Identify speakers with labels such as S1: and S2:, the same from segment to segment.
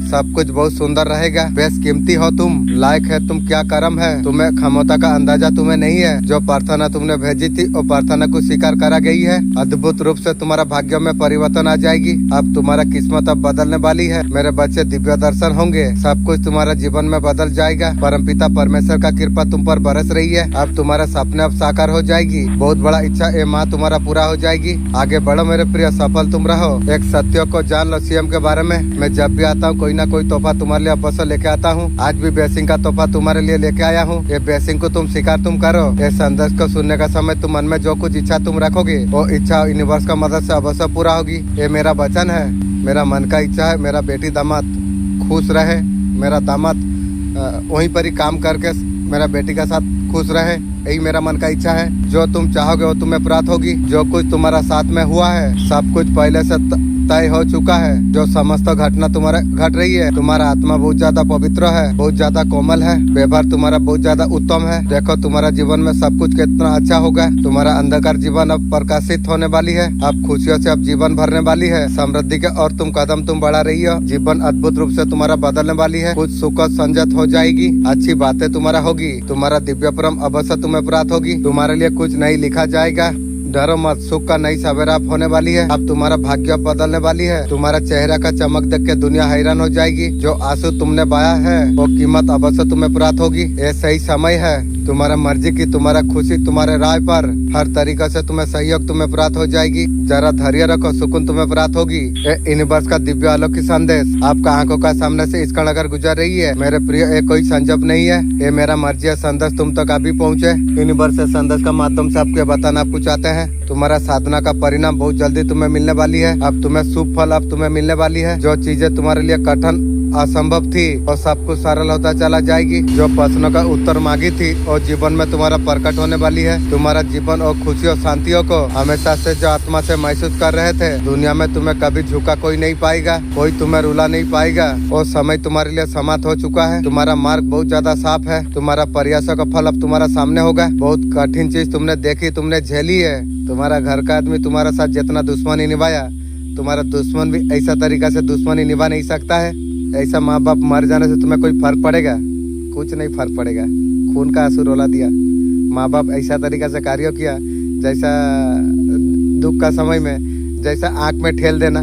S1: सब कुछ बहुत सुंदर रहेगा। बेशकीमती हो तुम, लायक है तुम, क्या कर्म है तुम्हें, क्षमता का अंदाजा तुम्हें नहीं है। जो प्रार्थना तुमने भेजी थी वो प्रार्थना को स्वीकार करा गई है। अद्भुत रूप से तुम्हारा भाग्य में परिवर्तन आ जाएगी। अब तुम्हारा किस्मत अब बदलने वाली है। मेरे बच्चे दिव्य दर्शन होंगे, सब कुछ तुम्हारा जीवन में बदल जाएगा। परमपिता परमेश्वर का कृपा तुम पर बरस रही है। अब तुम्हारा सपने अब साकार हो जाएगी। बहुत बड़ा इच्छा ए माँ तुम्हारा पूरा हो जाएगी। आगे बढ़ो मेरे प्रिय, सफल तुम रहो। एक सत्य को जान लो सीएम के बारे में। मैं जब भी आता हूँ कोई ना कोई तोहफा तुम्हारे लिए अवश्य लेके आता हूँ। आज भी ब्लेसिंग का तोहफा तुम्हारे लिए लेके आया हूँ। ये ब्लेसिंग को तुम स्वीकार तुम करो। ये संदेश को सुनने का समय तुम मन में जो कुछ इच्छा तुम रखोगे वो इच्छा यूनिवर्स का मदद से अवश्य पूरा होगी। ये मेरा वचन है, मेरा मन का इच्छा है। मेरा बेटी दामाद खुश रहे, मेरा दामाद वहीं पर ही काम करके मेरा बेटी के साथ खुश रहे, यही मेरा मन का इच्छा है। जो तुम चाहोगे वो तुम्हें प्राप्त होगी। जो कुछ तुम्हारा साथ में हुआ है सब कुछ पहले से तय हो चुका है। जो समस्त घटना तुम्हारे घट रही है, तुम्हारा आत्मा बहुत ज्यादा पवित्र है, बहुत ज्यादा कोमल है, व्यवहार तुम्हारा बहुत ज्यादा उत्तम है। देखो तुम्हारा जीवन में सब कुछ कितना अच्छा होगा। तुम्हारा अंधकार जीवन अब प्रकाशित होने वाली है। अब खुशियों से अब जीवन भरने वाली है, समृद्धि के और तुम कदम तुम बढ़ा रही हो। जीवन अद्भुत रूप से तुम्हारा बदलने वाली है। कुछ सुख संजत हो जाएगी, अच्छी बातें तुम्हारा होगी। तुम्हारा दिव्य परम अवश्य तुम्हें प्राप्त होगी। तुम्हारे लिए कुछ नहीं लिखा जाएगा। डरो मत, सुख का नई सवेरा होने वाली है। अब तुम्हारा भाग्य बदलने वाली है। तुम्हारा चेहरा का चमक देख के दुनिया हैरान हो जाएगी। जो आंसू तुमने बहाया है वो कीमत अवश्य तुम्हें प्राप्त होगी। ये सही समय है तुम्हारा मर्जी की, तुम्हारा खुशी तुम्हारे राय पर। हर तरीके से तुम्हें सहयोग तुम्हें प्राप्त हो जाएगी। जरा धैर्य रखो, सुकून तुम्हें प्राप्त होगी। ये यूनिवर्स का दिव्य अलौकिक संदेश आपका आंखों का सामने से इस क्षण अगर गुजर रही है मेरे प्रिय, ये कोई संजोग नहीं है। ये मेरा मर्जी है संदेश तुम तक अभी पहुँचे। यूनिवर्स से संदेश का माध्यम से आपको बताना आपको चाहते हैं। तुम्हारा साधना का परिणाम बहुत जल्दी तुम्हें मिलने वाली है। अब तुम्हें शुभ फल अब तुम्हें मिलने वाली है। जो चीजें तुम्हारे लिए कठिन असंभव थी और सब कुछ सरल होता चला जाएगी। जो प्रश्नों का उत्तर मांगी थी और जीवन में तुम्हारा प्रकट होने वाली है। तुम्हारा जीवन और खुशी और शांतियों को हमेशा से जो आत्मा से महसूस कर रहे थे, दुनिया में तुम्हें कभी झुका कोई नहीं पाएगा, कोई तुम्हें रुला नहीं पाएगा। और समय तुम्हारे लिए समाप्त हो चुका है। तुम्हारा मार्ग बहुत ज्यादा साफ है। तुम्हारा प्रयासों का फल अब तुम्हारा सामने होगा। बहुत कठिन चीज तुमने देखी, तुमने झेली है। तुम्हारा घर का आदमी तुम्हारे साथ जितना दुश्मनी निभाया, तुम्हारा दुश्मन भी ऐसा तरीका से दुश्मनी निभा नहीं सकता है। ऐसा माँ बाप मर जाने से तुम्हें कोई फर्क पड़ेगा? कुछ नहीं फर्क पड़ेगा। खून का आंसू रोला दिया, माँ बाप ऐसा तरीका से कार्य किया जैसा दुख का समय में जैसा आंख में ठेल देना।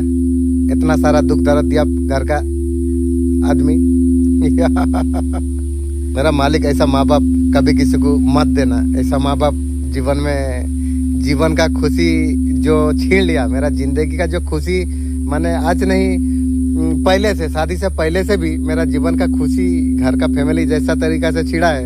S1: इतना सारा दुख दर्द दिया घर का आदमी। मेरा मालिक, ऐसा माँ बाप कभी किसी को मत देना। ऐसा माँ बाप जीवन में जीवन का खुशी जो छीन लिया, मेरा जिंदगी का जो खुशी मैंने आज नहीं पहले से, शादी से पहले से भी मेरा जीवन का खुशी घर का फैमिली जैसा तरीका से छिड़ा है,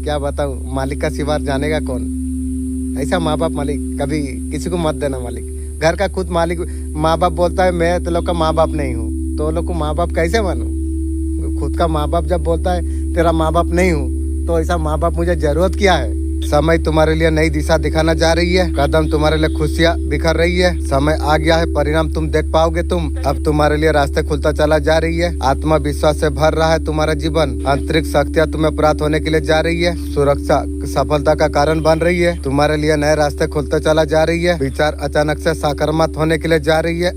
S1: क्या बताऊँ। मालिक का सिवा जानेगा कौन। ऐसा माँ बाप मालिक कभी किसी को मत देना। मालिक घर का खुद मालिक माँ बाप बोलता है मैं तो लोग का माँ बाप नहीं हूँ, तो लोग को माँ बाप कैसे मानूं। खुद का माँ बाप जब बोलता है तेरा माँ बाप नहीं हूँ, तो ऐसा माँ बाप मुझे जरूरत क्या है। समय तुम्हारे लिए नई दिशा दिखाना जा रही है। कदम तुम्हारे लिए खुशियाँ बिखर रही है। समय आ गया है, परिणाम तुम देख पाओगे। तुम अब तुम्हारे लिए रास्ते खुलता चला जा रही है। आत्मविश्वास से भर रहा है तुम्हारा जीवन। आंतरिक शक्तियाँ तुम्हें प्राप्त होने के लिए जा रही है। सुरक्षा सफलता का कारण बन रही है। तुम्हारे लिए नए रास्ते खुलते चला जा रही है। विचार अचानक से सकारात्मक होने के लिए जा रही है।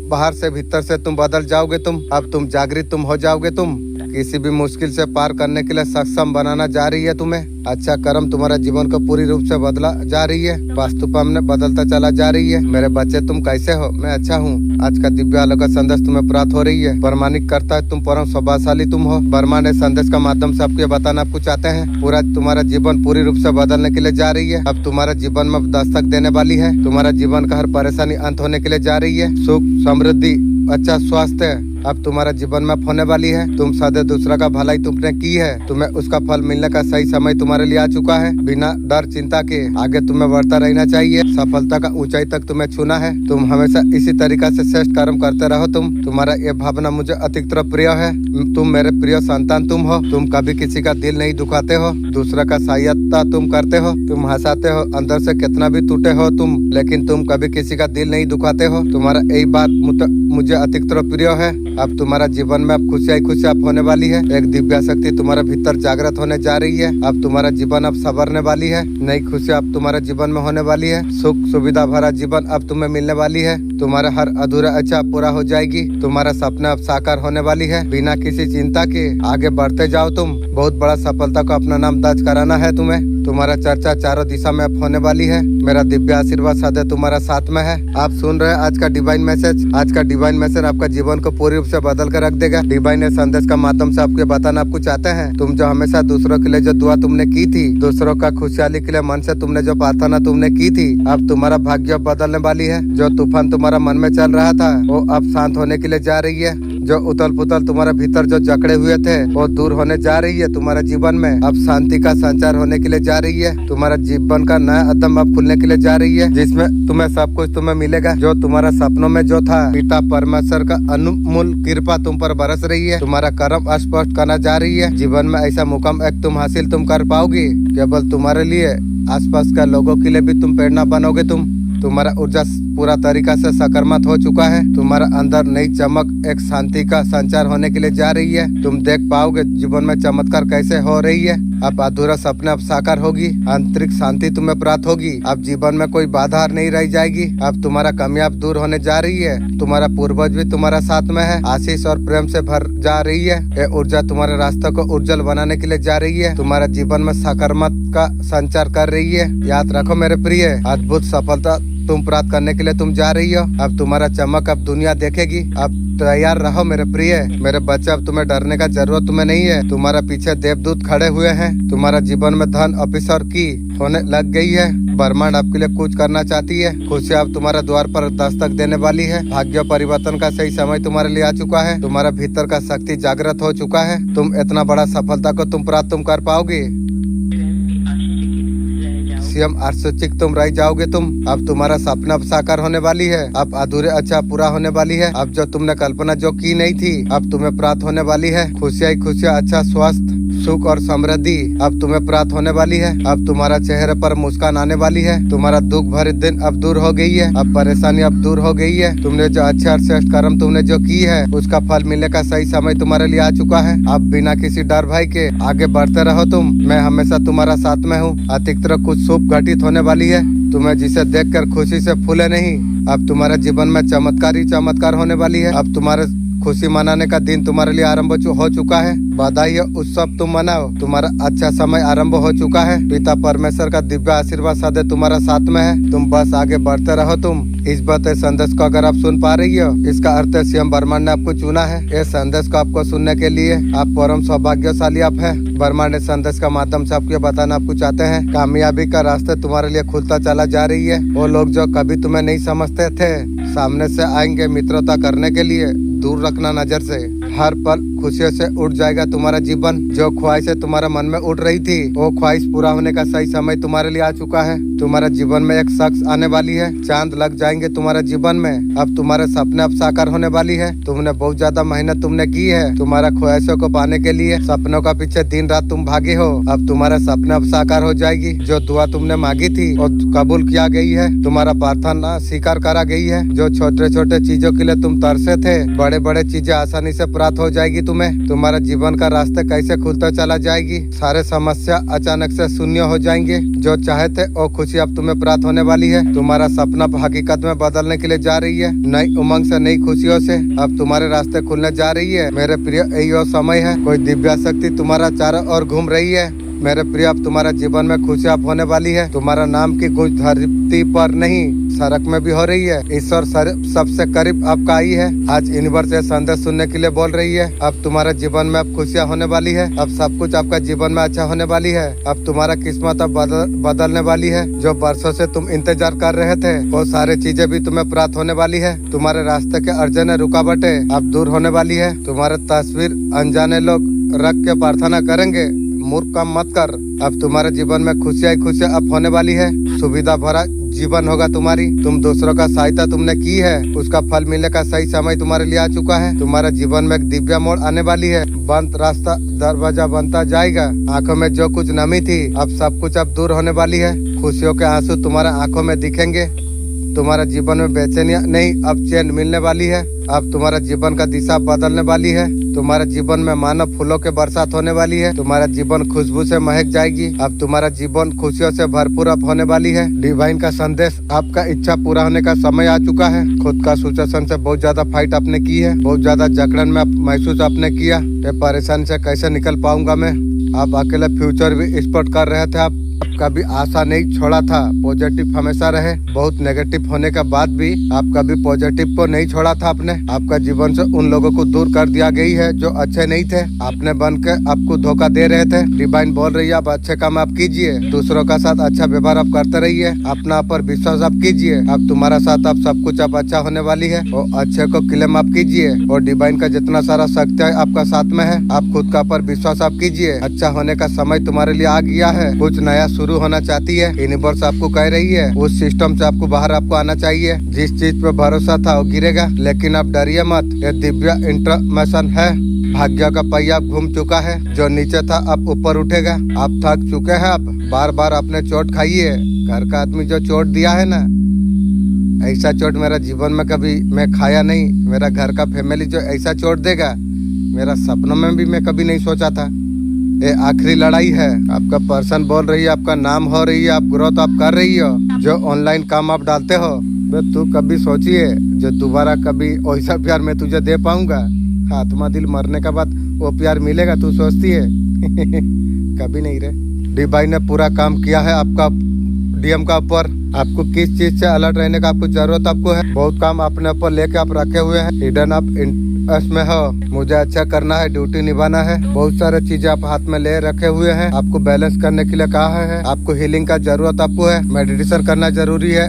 S1: बाहर से भीतर से तुम बदल जाओगे। तुम अब तुम जागृत तुम हो जाओगे। तुम किसी भी मुश्किल से पार करने के लिए सक्षम बनाना जा रही है तुम्हें। अच्छा कर्म तुम्हारा जीवन को पूरी रूप से बदला जा रही है। वास्तुपा में बदलता चला जा रही है। मेरे बच्चे तुम कैसे हो? मैं अच्छा हूँ। आज का दिव्य आलोक का संदेश तुम्हें प्राप्त हो रही है। प्रमाणित करता है तुम परम सौभाग्यशाली तुम हो। ब्रह्मांड संदेश का माध्यम से आपको बताना आपको चाहते हैं। पूरा तुम्हारा जीवन पूरी रूप से बदलने के लिए जा रही है। अब तुम्हारा जीवन में दस्तक देने वाली है। तुम्हारा जीवन का हर परेशानी अंत होने के लिए जा रही है। सुख समृद्धि अच्छा स्वास्थ्य अब तुम्हारा जीवन में होने वाली है। तुम सदैव दूसरा का भलाई तुमने की है, तुम्हें उसका फल मिलने का सही समय तुम्हारे लिए आ चुका है। बिना डर चिंता के आगे तुम्हें बढ़ता रहना चाहिए। सफलता का ऊंचाई तक तुम्हें छूना है। तुम हमेशा इसी तरीका से श्रेष्ठ कर्म करते रहो। तुम्हारा ये भावना मुझे अधिकतर प्रिय है। तुम मेरे प्रिय संतान तुम हो। तुम कभी किसी का दिल नहीं दुखाते हो। दूसरा का सहायता तुम करते हो। तुम हंसाते हो। अंदर से कितना भी टूटे हो तुम, लेकिन तुम कभी किसी का दिल नहीं दुखाते हो। तुम्हारा यही बात मुझे अतिरिक्त प्रिय है। अब तुम्हारा जीवन में अब खुशियाँ खुशियाँ होने वाली है। एक दिव्य शक्ति तुम्हारे भीतर जागृत होने जा रही है। अब तुम्हारा जीवन अब संवरने वाली है। नई खुशियाँ अब तुम्हारे जीवन में होने वाली है। सुख सुविधा भरा जीवन अब तुम्हें मिलने वाली है। तुम्हारा हर अधूरा इच्छा पूरा हो जाएगी। तुम्हारा सपना अब साकार होने वाली है। बिना किसी चिंता के आगे बढ़ते जाओ। तुम बहुत बड़ा सफलता को अपना नाम दर्ज कराना है तुम्हें। तुम्हारा चर्चा चारों दिशा में अब होने वाली है। मेरा दिव्य आशीर्वाद सदैव तुम्हारा साथ में है। आप सुन रहे हैं आज का डिवाइन मैसेज। आज का डिवाइन मैसेज आपका जीवन को पूरी रूप से बदल कर रख देगा। डिवाइन ने संदेश का माध्यम से आपको बताना आपको चाहते हैं, तुम जो हमेशा दूसरों के लिए जो दुआ तुमने की थी, दूसरों का खुशहाली के लिए मन से तुमने जो प्रार्थना तुमने की थी, अब तुम्हारा भाग्य बदलने वाली है। जो तूफान तुम्हारा मन में चल रहा था वो अब शांत होने के लिए जा रही है। जो उथल पुथल तुम्हारे भीतर जो जकड़े हुए थे वो दूर होने जा रही है। तुम्हारे जीवन में अब शांति का संचार होने के लिए जा रही है। तुम्हारा जीवन का नया अध्ययन अब खुलने के लिए जा रही है, जिसमें तुम्हें सब कुछ तुम्हें मिलेगा जो तुम्हारा सपनों में जो था। पिता परमेश्वर का अनमोल कृपा तुम पर बरस रही है। तुम्हारा कर्म स्पष्ट करना जा रही है। जीवन में ऐसा मुकाम एक तुम हासिल तुम कर पाओगी। केवल तुम्हारे लिए, आसपास के लोगों के लिए भी तुम प्रेरणा बनोगे। तुम्हारा ऊर्जा पूरा तरीका से सकारात्मक हो चुका है। तुम्हारा अंदर नई चमक एक शांति का संचार होने के लिए जा रही है। तुम देख पाओगे जीवन में चमत्कार कैसे हो रही है। अब अधूरा सपने अब साकार होगी। आंतरिक शांति तुम्हें प्राप्त होगी। अब जीवन में कोई बाधा नहीं रह जाएगी। अब तुम्हारा कमियां दूर होने जा रही है। तुम्हारा पूर्वज भी तुम्हारा साथ में है। आशीष और प्रेम से भर जा रही है। ये ऊर्जा तुम्हारे रास्ते को उज्जवल बनाने के लिए जा रही है। तुम्हारा जीवन में सकारात्मक का संचार कर रही है। याद रखो मेरे प्रिय, अद्भुत सफलता तुम प्राप्त करने के लिए तुम जा रही हो। अब तुम्हारा चमक अब दुनिया देखेगी। अब तैयार रहो मेरे प्रिय, मेरे बच्चे। अब तुम्हें डरने का जरूरत तुम्हें नहीं है। तुम्हारा पीछे देवदूत खड़े हुए हैं। तुम्हारा जीवन में धन ऑफिसर की होने लग गई है। ब्रह्मांड आपके लिए कुछ करना चाहती है। खुशियाँ अब तुम्हारे द्वार पर दस्तक देने वाली है। भाग्य परिवर्तन का सही समय तुम्हारे लिए आ चुका है। तुम्हारा भीतर का शक्ति जागृत हो चुका है। तुम इतना बड़ा सफलता को तुम प्राप्त तुम कर पाओगे। आश्चर्यचकित तुम रह जाओगे। अब तुम्हारा सपना अब साकार होने वाली है। अब अधूरे अच्छा पूरा होने वाली है। अब जो तुमने कल्पना जो की नहीं थी अब तुम्हें प्राप्त होने वाली है। खुशियाँ खुशियाँ, अच्छा स्वास्थ्य, सुख और समृद्धि अब तुम्हें प्राप्त होने वाली है। अब तुम्हारा चेहरे पर मुस्कान आने वाली है। तुम्हारा दुख भरे दिन अब दूर हो गई है। अब परेशानी अब दूर हो गई है। तुमने जो अच्छे और श्रेष्ठ कर्म तुमने जो की है उसका फल मिलने का सही समय तुम्हारे लिए आ चुका है। अब बिना किसी डर भय के आगे बढ़ते रहो। मैं हमेशा तुम्हारा साथ में हूँ। अतिरिक्त कुछ शुभ घटित होने वाली है। तुम्हें जिसे देखकर खुशी से फूले नहीं। अब तुम्हारे जीवन में चमत्कार ही चमत्कार होने वाली है। अब तुम्हारे खुशी मनाने का दिन तुम्हारे लिए आरंभ हो चुका है। बधाई उत्सव तुम मनाओ। तुम्हारा अच्छा समय आरंभ हो चुका है। पिता परमेश्वर का दिव्य आशीर्वाद सदैव तुम्हारा साथ में है। तुम बस आगे बढ़ते रहो। इस बात संदेश को अगर आप सुन पा रही हो, इसका अर्थ है स्वयं ब्रह्मांड ने आपको चुना है। इस संदेश को आपको सुनने के लिए आप परम सौभाग्यशाली आप है। ब्रह्मांड इस संदेश का माध्यम से आपको बताना आपको चाहते हैं, कामयाबी का रास्ता तुम्हारे लिए खुलता चला जा रही है। वो लोग जो कभी तुम्हें नहीं समझते थे सामने से आएंगे मित्रता करने के लिए। दूर रखना नजर से। हर पल खुशियों से उठ जाएगा तुम्हारा जीवन। जो ख्वाहिशें तुम्हारे मन में उठ रही थी वो ख्वाहिश पूरा होने का सही समय तुम्हारे लिए आ चुका है। तुम्हारे जीवन में एक शख्स आने वाली है। चांद लग जाएंगे तुम्हारे जीवन में। अब तुम्हारे सपने अब साकार होने वाली है। तुमने बहुत ज्यादा मेहनत तुमने की है तुम्हारा ख्वाहिशों को पाने के लिए। सपनों का पीछे दिन रात तुम भागे हो। अब तुम्हारा सपने अब साकार हो जाएगी। जो दुआ तुमने मांगी थी वो कबूल किया गई है। तुम्हारा प्रार्थना स्वीकार करा गई है। जो छोटे छोटे चीजों के लिए तुम तरसे थे, बड़े बड़े चीजें आसानी से प्राप्त हो जाएगी तुम्हें। तुम्हारा जीवन का रास्ता कैसे खुलता चला जाएगी। सारे समस्या अचानक से शून्य हो जाएंगे। जो चाहे थे वो खुशी अब तुम्हें प्राप्त होने वाली है। तुम्हारा सपना हकीकत में बदलने के लिए जा रही है। नई उमंग से, नई खुशियों से अब तुम्हारे रास्ते खुलने जा रही है। मेरे प्रिय, यही वो समय है। कोई दिव्य शक्ति तुम्हारा चारों ओर घूम रही है। मेरे प्रिय, अब तुम्हारा जीवन में खुशियाँ होने वाली है। तुम्हारा नाम की कुछ धरती पर नहीं सड़क में भी हो रही है। ईश्वर सबसे करीब आपका आई है। आज यूनिवर्स ये संदेश सुनने के लिए बोल रही है। अब तुम्हारे जीवन में अब खुशियाँ होने वाली है। अब सब कुछ आपका जीवन में अच्छा होने वाली है। अब तुम्हारा किस्मत अब बदलने वाली है। जो वर्षों से तुम इंतजार कर रहे थे वो सारी चीजें भी तुम्हें प्राप्त होने वाली है। तुम्हारे रास्ते के अर्जन रुकावटें अब दूर होने वाली है। तुम्हारे तस्वीर अनजाने लोग रख के प्रार्थना करेंगे, मूर्ख काम मत कर। अब तुम्हारे जीवन में खुशियाँ खुशियाँ अब होने वाली है। सुविधा भरा जीवन होगा तुम्हारी। तुम दूसरों का सहायता तुमने की है, उसका फल मिलने का सही समय तुम्हारे लिए आ चुका है। तुम्हारे जीवन में एक दिव्य मोड़ आने वाली है। बंद रास्ता दरवाजा बनता जाएगा। आंखों में जो कुछ नमी थी अब सब कुछ अब दूर होने वाली है। खुशियों के आंसू तुम्हारे आंखों में दिखेंगे। तुम्हारा जीवन में बेचैनियां नहीं, अब चैन मिलने वाली है। अब तुम्हारा जीवन का दिशा बदलने वाली है। तुम्हारे जीवन में मानव फूलों के बरसात होने वाली है। तुम्हारा जीवन खुशबू से महक जाएगी। अब तुम्हारा जीवन खुशियों से भरपूर अब होने वाली है। डिवाइन का संदेश, आपका इच्छा पूरा होने का समय आ चुका है। खुद का सिचुएशन से बहुत ज्यादा फाइट आपने की है, बहुत ज्यादा जकड़न में महसूस आपने किया। ये परेशानी से कैसे निकल पाऊंगा मैं। आप अकेले फ्यूचर भी स्पॉट कर रहे थे। आप कभी आशा नहीं छोड़ा था, पॉजिटिव हमेशा रहे। बहुत नेगेटिव होने के बाद भी आप कभी पॉजिटिव को नहीं छोड़ा था आपने। आपका जीवन से उन लोगों को दूर कर दिया गई है जो अच्छे नहीं थे। आपने बन के आपको धोखा दे रहे थे। डिवाइन बोल रही है आप अच्छे काम आप कीजिए, दूसरों का साथ अच्छा व्यवहार आप करते रहिए, अपना पर विश्वास आप कीजिए। अब तुम्हारा साथ आप सब कुछ अब अच्छा होने वाली है और अच्छे को क्लेम आप कीजिए। और डिवाइन का जितना सारा शक्ति है आपका साथ में है। आप खुद का पर विश्वास आप कीजिए। अच्छा होने का समय तुम्हारे लिए आ गया है। कुछ नया शुरू होना चाहती है। यूनिवर्स आपको कह रही है उस सिस्टम से आपको बाहर आपको आना चाहिए। जिस चीज पे भरोसा था वो गिरेगा, लेकिन आप डरिए मत। ये दिव्य इंटरमेशन है। भाग्य का पहिया घूम चुका है। जो नीचे था अब ऊपर उठेगा। आप थक चुके हैं। आप बार बार अपने चोट खाइए। घर का आदमी जो चोट दिया है ना, ऐसा चोट मेरा जीवन में कभी मैं खाया नहीं। मेरा घर का फैमिली जो ऐसा चोट देगा, मेरा सपनों में भी मैं कभी नहीं सोचा था। ये आखिरी लड़ाई है। आपका पर्सन बोल रही है, आपका नाम हो रही है, आप ग्रोथ आप कर रही हो। जो ऑनलाइन काम आप डालते हो, तू कभी सोचिए जो दोबारा कभी वैसा प्यार मैं तुझे दे पाऊंगा। आत्मा दिल मरने के बाद वो प्यार मिलेगा, तू सोचती है? कभी नहीं रे। डिवाइन ने पूरा काम किया है आपका डीएम का ऊपर। आपको किस चीज से अलर्ट रहने का आपको जरूरत आपको है। बहुत काम अपने ऊपर लेके आप रखे हुए हैं। हिडन आप में हो। मुझे अच्छा करना है, ड्यूटी निभाना है। बहुत सारे चीजें आप हाथ में ले रखे हुए हैं। आपको बैलेंस करने के लिए कहा है। आपको हीलिंग का जरूरत आपको है। मेडिटेशन करना जरूरी है।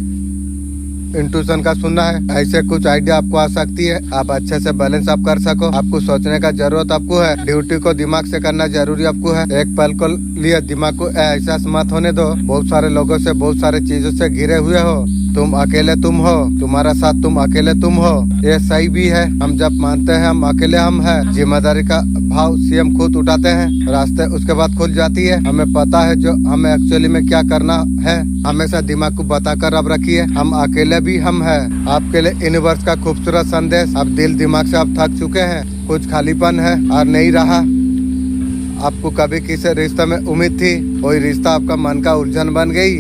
S1: इंट्यूशन का सुनना है। ऐसे कुछ आइडिया आपको आ सकती है। आप अच्छे से बैलेंस आप कर सको। आपको सोचने का जरूरत आपको है। ड्यूटी को दिमाग से करना जरूरी आपको है। एक पल को लिए दिमाग को एहसास मत होने दो। बहुत सारे लोगों से, बहुत सारे चीजों से घिरे हुए हो। तुम अकेले तुम हो। तुम्हारा साथ तुम अकेले तुम हो। ये सही भी है। हम जब मानते हैं हम अकेले हम हैं, जिम्मेदारी का भाव सीएम खुद उठाते हैं, रास्ते उसके बाद खुल जाती है। हमें पता है जो हमें एक्चुअली में क्या करना है। हमेशा दिमाग को बताकर अब रखिए, हम अकेले भी हम हैं। आपके लिए यूनिवर्स का खूबसूरत संदेश। अब दिल दिमाग से आप थक चुके हैं। कुछ खालीपन है और नहीं रहा। आपको कभी किसी रिश्ते में उम्मीद थी, कोई रिश्ता आपका मन का उलझन बन गई।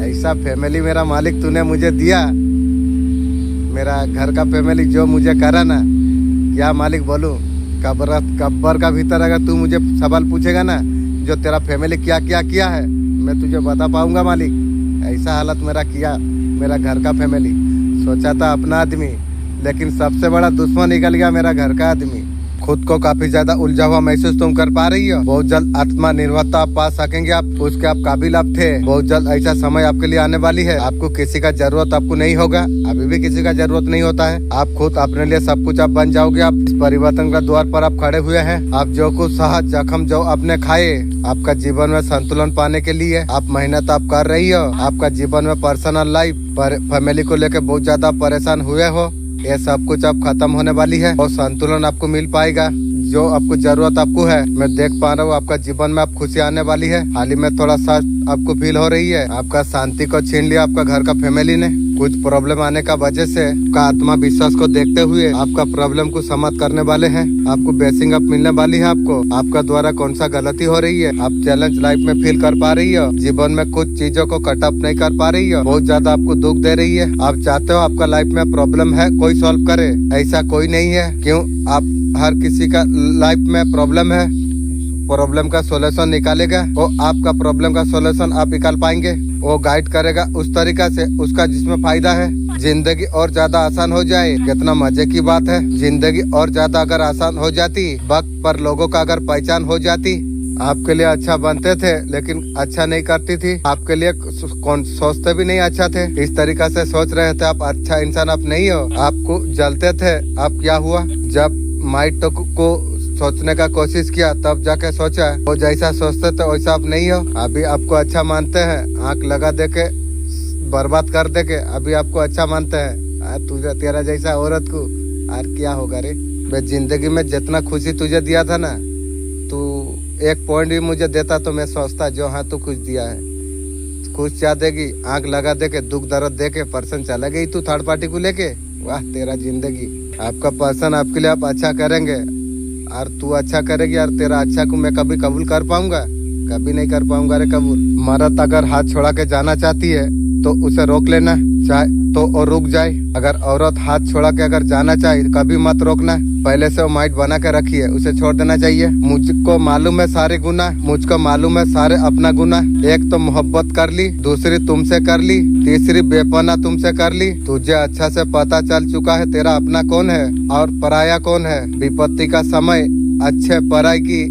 S1: ऐसा फैमिली मेरा मालिक तूने मुझे दिया। मेरा घर का फैमिली जो मुझे करा ना, क्या मालिक बोलूं। कब्र का भीतर अगर तू मुझे सवाल पूछेगा ना, जो तेरा फैमिली क्या क्या किया है, मैं तुझे बता पाऊंगा मालिक। ऐसा हालत मेरा किया मेरा घर का फैमिली। सोचा था अपना आदमी, लेकिन सबसे बड़ा दुश्मन निकल गया मेरा घर का आदमी। खुद को काफी ज्यादा उलझा हुआ महसूस तुम कर पा रही हो। बहुत जल्द आत्मा निर्भरता आप पा सकेंगे। आप उसके आप काबिल आप थे। बहुत जल्द ऐसा समय आपके लिए आने वाली है। आपको किसी का जरूरत आपको नहीं होगा। अभी भी किसी का जरूरत नहीं होता है। आप खुद अपने लिए सब कुछ आप बन जाओगे। आप इस परिवर्तन का द्वार पर आप खड़े हुए हैं। आप जो कुछ सहा जख्म जो आपने खाए, आपका जीवन में संतुलन पाने के लिए आप मेहनत आप कर रही हो। आपका जीवन में पर्सनल लाइफ फैमिली को लेकर बहुत ज्यादा परेशान हुए हो। ये सब कुछ अब खत्म होने वाली है और संतुलन आपको मिल पाएगा। जो आपको जरूरत आपको है, मैं देख पा रहा हूँ आपका जीवन में आप खुशी आने वाली है। हाल ही में थोड़ा सा आपको फील हो रही है। आपका शांति को छीन लिया आपका घर का फैमिली ने। कुछ प्रॉब्लम आने का वजह से आपका आत्मा विश्वास को देखते हुए आपका प्रॉब्लम को समाप्त करने वाले हैं। आपको बेसिंग अप मिलने वाली है। आपको आपका द्वारा कौन सा गलती हो रही है, आप चैलेंज लाइफ में फील कर पा रही हो। जीवन में कुछ चीजों को कट अप नहीं कर पा रही हो, बहुत ज्यादा आपको दुख दे रही है। आप चाहते हो आपका लाइफ में प्रॉब्लम है कोई सॉल्व करे, ऐसा कोई नहीं है। क्यों? आप हर किसी का लाइफ में प्रॉब्लम है। प्रॉब्लम का सॉल्यूशन निकालेगा वो। आपका प्रॉब्लम का सॉल्यूशन आप निकाल पाएंगे। वो गाइड करेगा उस तरीका से उसका जिसमें फायदा है। जिंदगी और ज्यादा आसान हो जाए, कितना मजे की बात है। जिंदगी और ज्यादा अगर आसान हो जाती, वक्त पर लोगों का अगर पहचान हो जाती। आपके लिए अच्छा बनते थे लेकिन अच्छा नहीं करती थी। आपके लिए कौन सोचते भी नहीं अच्छा थे। इस तरीका से सोच रहे थे आप अच्छा इंसान आप नहीं हो। आपको जलते थे। अब क्या हुआ, जब माइट को सोचने का कोशिश किया तब जाके सोचा वो जैसा सोचते थे वैसा आप नहीं हो। अभी आपको अच्छा मानते हैं, आंख लगा दे के बर्बाद कर दे के अभी आपको अच्छा मानते हैं। तुझे तेरा जैसा औरत को और क्या होगा रे। मैं जिंदगी में जितना खुशी तुझे दिया था ना, तू एक पॉइंट भी मुझे देता तो मैं सोचता जो हाँ तू कुछ दिया है, खुश जा देगी, आंख लगा दे के दुख दर्द दे के पर्सन चला गई तू थर्ड पार्टी को लेके। वाह तेरा जिंदगी, आपका पर्सन आपके लिए आप अच्छा करेंगे और तू अच्छा करेगी और तेरा अच्छा को मैं कभी कबूल कर पाऊंगा? कभी नहीं कर पाऊंगा रे कबूल। मर्द अगर हाथ छोड़ा के जाना चाहती है तो उसे रोक लेना, चाहे तो और रुक जाए। अगर औरत हाथ छोड़ा के अगर जाना चाहे कभी मत रोकना, पहले से वो माइंड बना के रखिए, उसे छोड़ देना चाहिए। मुझको मालूम है सारे गुना, मुझको मालूम है सारे अपना गुना। एक तो मोहब्बत कर ली, दूसरी तुमसे कर ली, तीसरी बेपना तुमसे कर ली। तुझे अच्छा से पता चल चुका है तेरा अपना कौन है और पराया कौन है। विपत्ति का समय अच्छे पराई की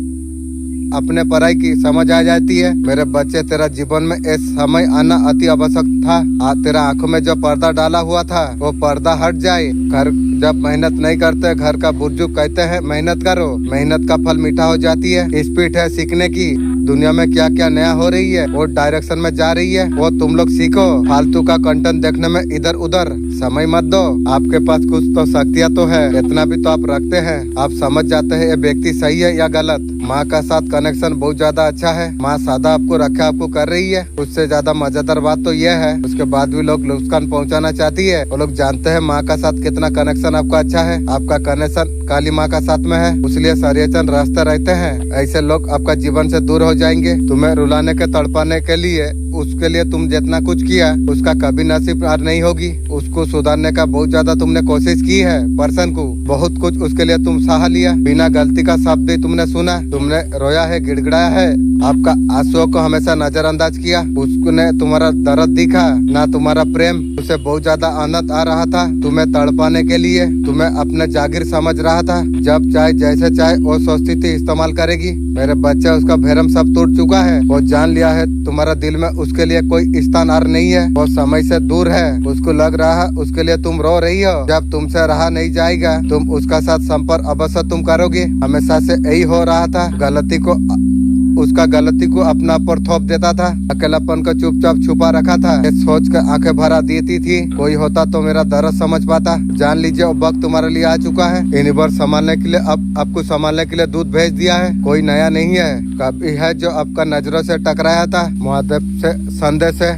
S1: अपने पराई की समझ आ जाती है। मेरे बच्चे तेरा जीवन में इस समय आना अति आवश्यक था। तेरा आंखों में जो पर्दा डाला हुआ था वो पर्दा हट जाए। घर जब मेहनत नहीं करते घर का बुजुर्ग कहते हैं मेहनत करो, मेहनत का फल मीठा हो जाती है। स्पीड है सीखने की, दुनिया में क्या क्या नया हो रही है वो डायरेक्शन में जा रही है, वो तुम लोग सीखो। फालतू का कंटेंट देखने में इधर उधर समय मत दो। आपके पास कुछ तो शक्तियाँ तो है, इतना भी तो आप रखते हैं। आप समझ जाते हैं ये व्यक्ति सही है या गलत। माँ का साथ कनेक्शन बहुत ज्यादा अच्छा है। माँ सादा आपको रखा आपको कर रही है। उससे ज्यादा मजेदार बात तो यह है उसके बाद भी लोग नुकसान पहुँचाना चाहती है। वो लोग जानते हैं माँ का साथ कितना कनेक्शन आपका अच्छा है। आपका कनेक्शन काली माँ का साथ में है, इसलिए सारियचन रास्ते रहते हैं। ऐसे लोग आपका जीवन से दूर हो जाएंगे। तुम्हें रुलाने के तड़पाने के लिए उसके लिए तुम जितना कुछ किया उसका कभी नसीब पार नहीं होगी। उसको सुधारने का बहुत ज्यादा तुमने कोशिश की है, पर्सन को बहुत कुछ उसके लिए तुम सहा लिया। बिना गलती का शब्द ही तुमने सुना, तुमने रोया है, गिड़गिड़ाया है, आपका आंसुओं को हमेशा नजरअंदाज किया। उसने तुम्हारा दर्द दिखा ना तुम्हारा प्रेम। उसे बहुत ज्यादा आनंद आ रहा था तुम्हें तड़पाने के लिए, तुम्हें अपने जागीर समझ रहा था। जब चाहे जैसे चाहे वो सोचती थी इस्तेमाल करेगी। मेरे बच्चे उसका भरम सब टूट चुका है। वो जान लिया है तुम्हारा दिल में उसके लिए कोई स्थान और नहीं है। वो समय से दूर है। उसको लग रहा है उसके लिए तुम रो रही हो। जब तुमसे रहा नहीं जाएगा तुम उसका साथ संपर्क अवश्य तुम करोगे। हमेशा से यही हो रहा था। उसका गलती को अपना पर थोप देता था। अकेलापन को चुपचाप छुपा रखा था। ये सोच कर आंखें भरा देती थी कोई होता तो मेरा दर्द समझ पाता। जान लीजिए अब वक्त तुम्हारे लिए आ चुका है। यूनिवर्स संभालने के लिए अब आपको संभालने के लिए दूध भेज दिया है। कोई नया नहीं है, कभी है जो आपका नजरों से टकराया था। महादेव से संदेश से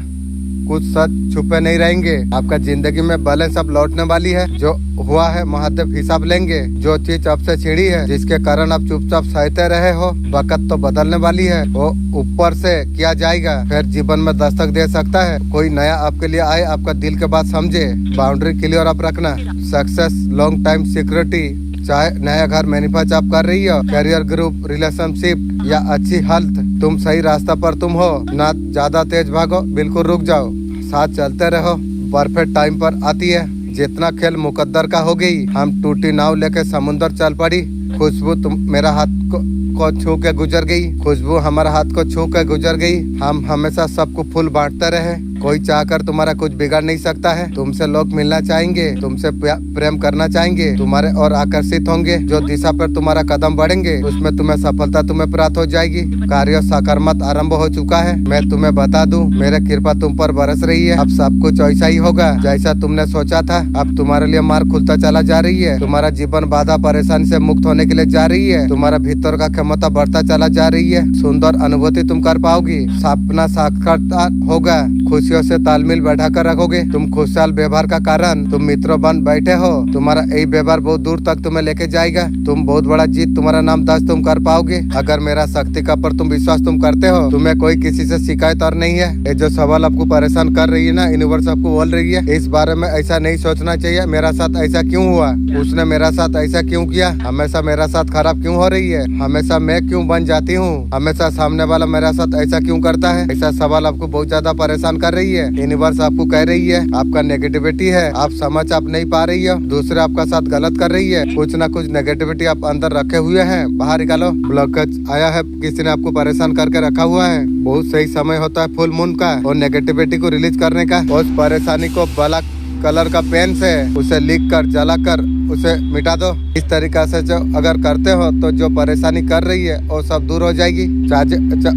S1: कुछ सच छुपे नहीं रहेंगे। आपका जिंदगी में बैलेंस अब लौटने वाली है। जो हुआ है महादेव हिसाब लेंगे। जो चीज आपसे छिड़ी है जिसके कारण आप चुपचाप सहते रहे हो, वक्त तो बदलने वाली है। वो ऊपर से किया जाएगा फिर जीवन में दस्तक दे सकता है। कोई नया आपके लिए आए, आपका दिल के बात समझे। बाउंड्री क्लियर आप रखना। सक्सेस, लॉन्ग टाइम सिक्योरिटी, चाहे नया घर मैन्युफैक्चर आप कर रही हो, करियर ग्रुप, रिलेशनशिप या अच्छी हेल्थ, तुम सही रास्ता पर तुम हो। ना ज्यादा तेज भागो, बिल्कुल रुक जाओ, साथ चलते रहो। परफेक्ट टाइम पर आती है। जितना खेल मुकद्दर का हो गई। हम टूटी नाव लेके समुंदर चल पड़ी। खुशबू तुम मेरा हाथ को छू के गुजर गई। खुशबू हमारा हाथ को छू के गुजर गई। हम हमेशा सबको फूल बांटते रहे। कोई चाहकर तुम्हारा कुछ बिगाड़ नहीं सकता है। तुमसे लोग मिलना चाहेंगे, तुमसे प्रेम करना चाहेंगे, तुम्हारे और आकर्षित होंगे। जो दिशा पर तुम्हारा कदम बढ़ेंगे उसमें तुम्हें सफलता तुम्हें प्राप्त हो जाएगी। कार्य सकारात्मक आरंभ हो चुका है। मैं तुम्हें बता दूं, मेरे कृपा तुम पर बरस रही है। अब सब कुछ ऐसा ही होगा जैसा तुमने सोचा था। अब तुम्हारे लिए मार्ग खुलता चला जा रही है। तुम्हारा जीवन बाधा परेशानी से मुक्त होने के लिए जा रही है। तुम्हारा भीतर का क्षमता बढ़ता चला जा रही है। सुंदर अनुभूति तुम कर पाओगी। सपना साक्षात्कार होगा। खुशियों से तालमेल बैठा कर रखोगे। तुम खुशहाल व्यवहार का कारण तुम मित्रों बन बैठे हो। तुम्हारा यही व्यवहार बहुत दूर तक तुम्हें लेके जाएगा। तुम बहुत बड़ा जीत तुम्हारा नाम दर्ज तुम कर पाओगे। अगर मेरा शक्ति का पर तुम विश्वास तुम करते हो, तुम्हें कोई किसी से शिकायत और नहीं है। ये जो सवाल आपको परेशान कर रही है ना, यूनिवर्स आपको बोल रही है इस बारे में ऐसा नहीं सोचना चाहिए। मेरा साथ ऐसा क्यों हुआ, उसने मेरा साथ ऐसा क्यों किया, हमेशा मेरा साथ खराब क्यों हो रही है, हमेशा मैं क्यों बन जाती हूँ, हमेशा सामने वाला मेरा साथ ऐसा क्यों करता है। ऐसा सवाल आपको बहुत ज्यादा परेशान कर रही है। यूनिवर्स आपको कह रही है आपका नेगेटिविटी है, आप समझ आप नहीं पा रही हो। दूसरे आपका साथ गलत कर रही है। कुछ ना कुछ नेगेटिविटी आप अंदर रखे हुए हैं, बाहर निकालो। ब्लॉकेज आया है, किसी ने आपको परेशान करके रखा हुआ है। बहुत सही समय होता है फुल मून का और नेगेटिविटी को रिलीज करने का। उस परेशानी को ब्लैक कलर का पेन से उसे लिख कर जला कर उसे मिटा दो। इस तरीका से जो अगर करते हो तो जो परेशानी कर रही है वो सब दूर हो जाएगी।